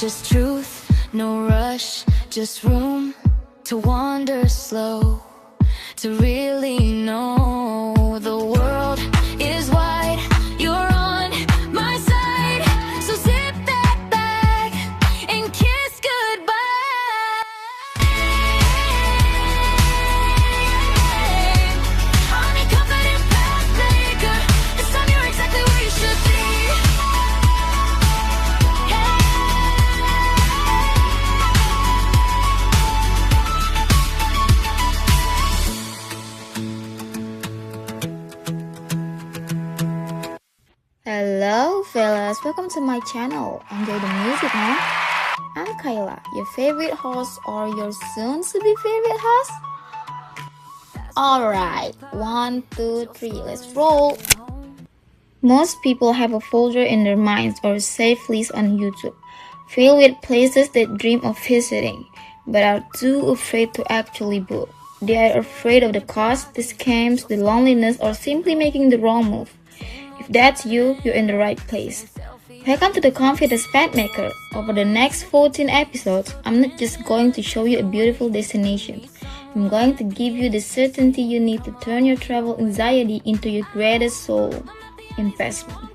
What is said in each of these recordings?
just truth, no rush, just room to wander slow, to really know the world is wide. You're on my side, so sit back and kiss goodbye. I'm a confident pathmaker. This time you're exactly where you should be. Hello fellas, welcome to my channel. Enjoy the music, man. I'm Kayla, your favorite host or your soon-to-be favorite host. Alright, 1, 2, 3, let's roll. Most people have a folder in their minds or a saved list on YouTube, filled with places they dream of visiting, but are too afraid to actually book. They are afraid of the cost, the scams, the loneliness, or simply making the wrong move. If that's you, you're in the right place. Welcome to the Confidence Pathmaker. Over the next 14 episodes, I'm not just going to show you a beautiful destination. I'm going to give you the certainty you need to turn your travel anxiety into your greatest soul investment.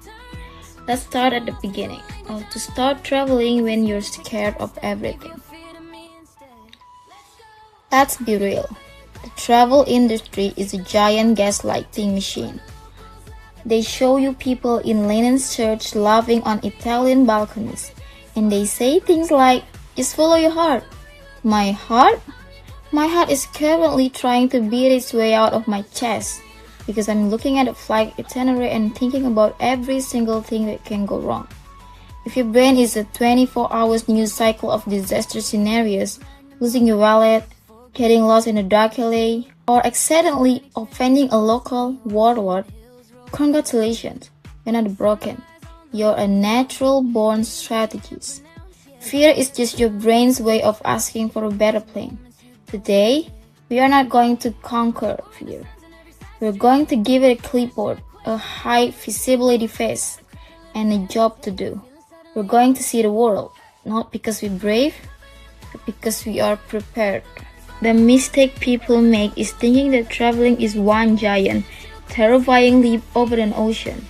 Let's start at the beginning. How to start traveling when you're scared of everything. Let's be real. The travel industry is a giant gaslighting machine. They show you people in linen shirts laughing on Italian balconies, and they say things like, just follow your heart. My heart? My heart is currently trying to beat its way out of my chest because I'm looking at a flight itinerary and thinking about every single thing that can go wrong. If your brain is a 24-hour news cycle of disaster scenarios, losing your wallet, getting lost in a dark alley, or accidentally offending a local warlord, congratulations, you're not broken. You're a natural-born strategist. Fear is just your brain's way of asking for a better plan. Today, we are not going to conquer fear. We're going to give it a clipboard, a high visibility face, and a job to do. We're going to see the world, not because we're brave, but because we are prepared. The mistake people make is thinking that traveling is one giant, terrifying leap over an ocean.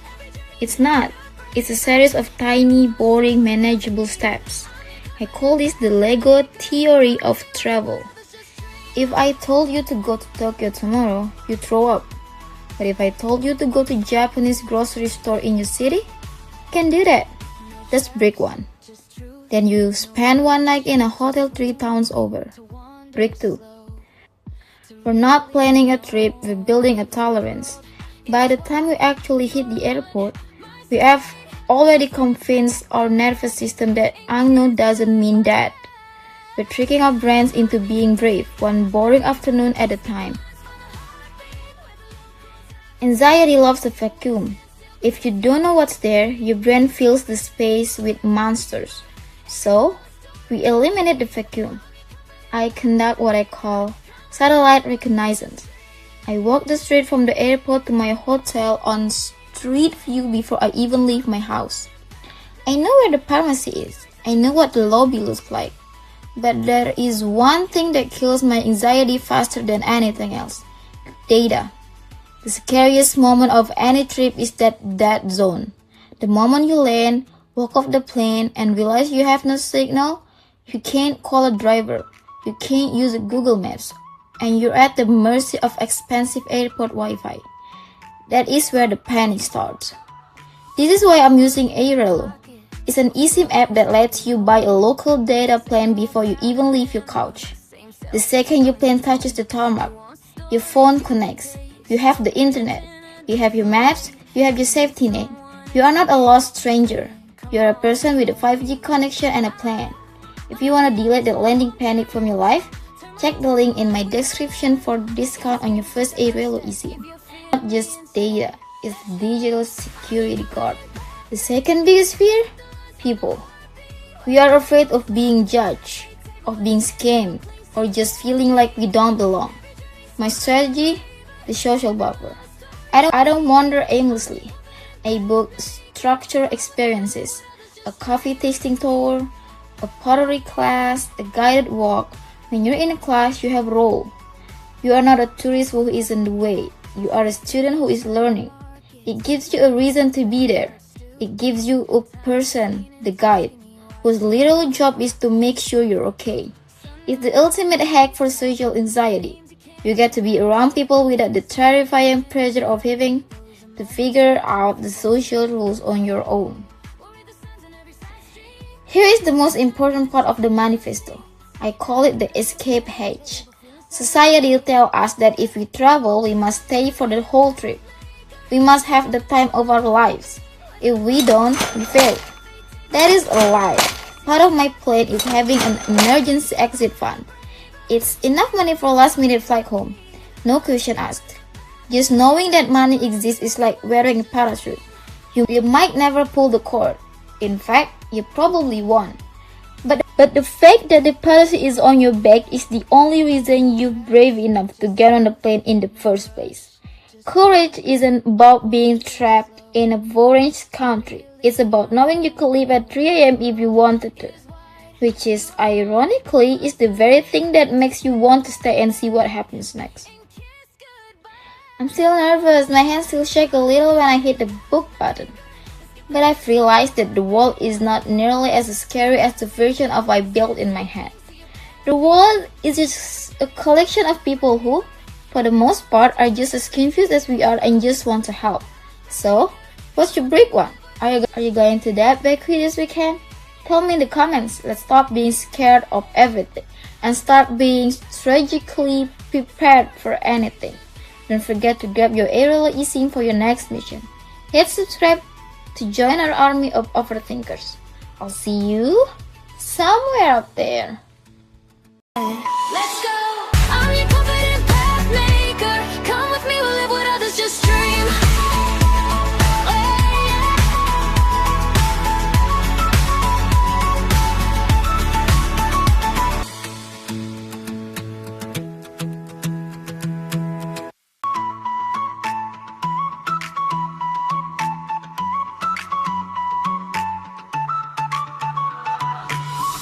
It's not. It's a series of tiny, boring, manageable steps. I call this the Lego theory of travel. If I told you to go to Tokyo tomorrow, you throw up. But if I told you to go to Japanese grocery store in your city, you can do that. That's break one. Then you spend one night in a hotel 3 towns over. Break two. We're not planning a trip, we're building a tolerance. By the time we actually hit the airport, we have already convinced our nervous system that unknown doesn't mean dead. We're tricking our brains into being brave, one boring afternoon at a time. Anxiety loves a vacuum. If you don't know what's there, your brain fills the space with monsters. So, we eliminate the vacuum. I conduct what I call satellite reconnaissance. I walk the street from the airport to my hotel on street view before I even leave my house. I know where the pharmacy is. I know what the lobby looks like. But there is one thing that kills my anxiety faster than anything else. Data. The scariest moment of any trip is that dead zone. The moment you land, walk off the plane, and realize you have no signal, you can't call a driver. You can't use Google Maps. And you're at the mercy of expensive airport Wi-Fi. That is where the panic starts. This is why I'm using Airalo. It's an eSIM app that lets you buy a local data plan before you even leave your couch. The second your plane touches the tarmac, your phone connects. You have the internet. You have your maps. You have your safety net. You are not a lost stranger. You are a person with a 5G connection and a plan. If you want to delete the landing panic from your life, check the link in my description for discount on your first Airalo eSIM. Not just data, it's digital security guard. The second biggest fear? People. We are afraid of being judged, of being scammed, or just feeling like we don't belong. My strategy? The social buffer. I don't wander aimlessly. I book structured experiences, a coffee tasting tour, a pottery class, a guided walk. When you're in a class, you have a role. You are not a tourist who is in the way. You are a student who is learning. It gives you a reason to be there. It gives you a person, the guide, whose literal job is to make sure you're okay. It's the ultimate hack for social anxiety. You get to be around people without the terrifying pressure of having to figure out the social rules on your own. Here is the most important part of the manifesto. I call it the escape hatch. Society tells us that if we travel, we must stay for the whole trip. We must have the time of our lives. If we don't, we fail. That is a lie. Part of my plan is having an emergency exit fund. It's enough money for last-minute flight home. No question asked. Just knowing that money exists is like wearing a parachute. You might never pull the cord. In fact, you probably won't. But the fact that the parachute is on your back is the only reason you're brave enough to get on the plane in the first place. Courage isn't about being trapped in a foreign country. It's about knowing you could leave at 3 a.m. if you wanted to. Which is, ironically, is the very thing that makes you want to stay and see what happens next. I'm still nervous. My hands still shake a little when I hit the book button. But I've realized that the world is not nearly as scary as the version of I built in my head. The world is just a collection of people who, for the most part, are just as confused as we are and just want to help. So, what's your break one? Are you going to that bakery this weekend? Tell me in the comments. Let's stop being scared of everything and start being strategically prepared for anything. Don't forget to grab your aerial eSIM for your next mission. Hit subscribe to join our army of overthinkers. I'll see you somewhere out there. Let's go. I'm your confident pathmaker. Come with me, we'll live what others just dream.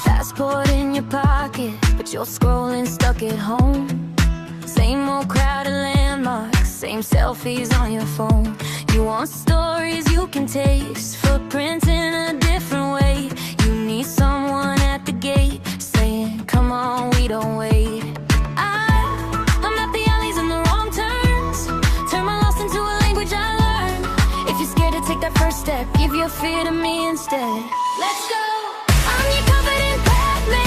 Passport in your pocket, but you're scrolling stuck at home. Same old crowded landmarks, same selfies on your phone. You want stories you can taste, footprints in a different way. You need someone at the gate saying, come on, we don't wait. I'm not the alleys and the wrong turns. Turn my loss into a language I learn. If you're scared to take that first step, give your fear to me instead. Let's go.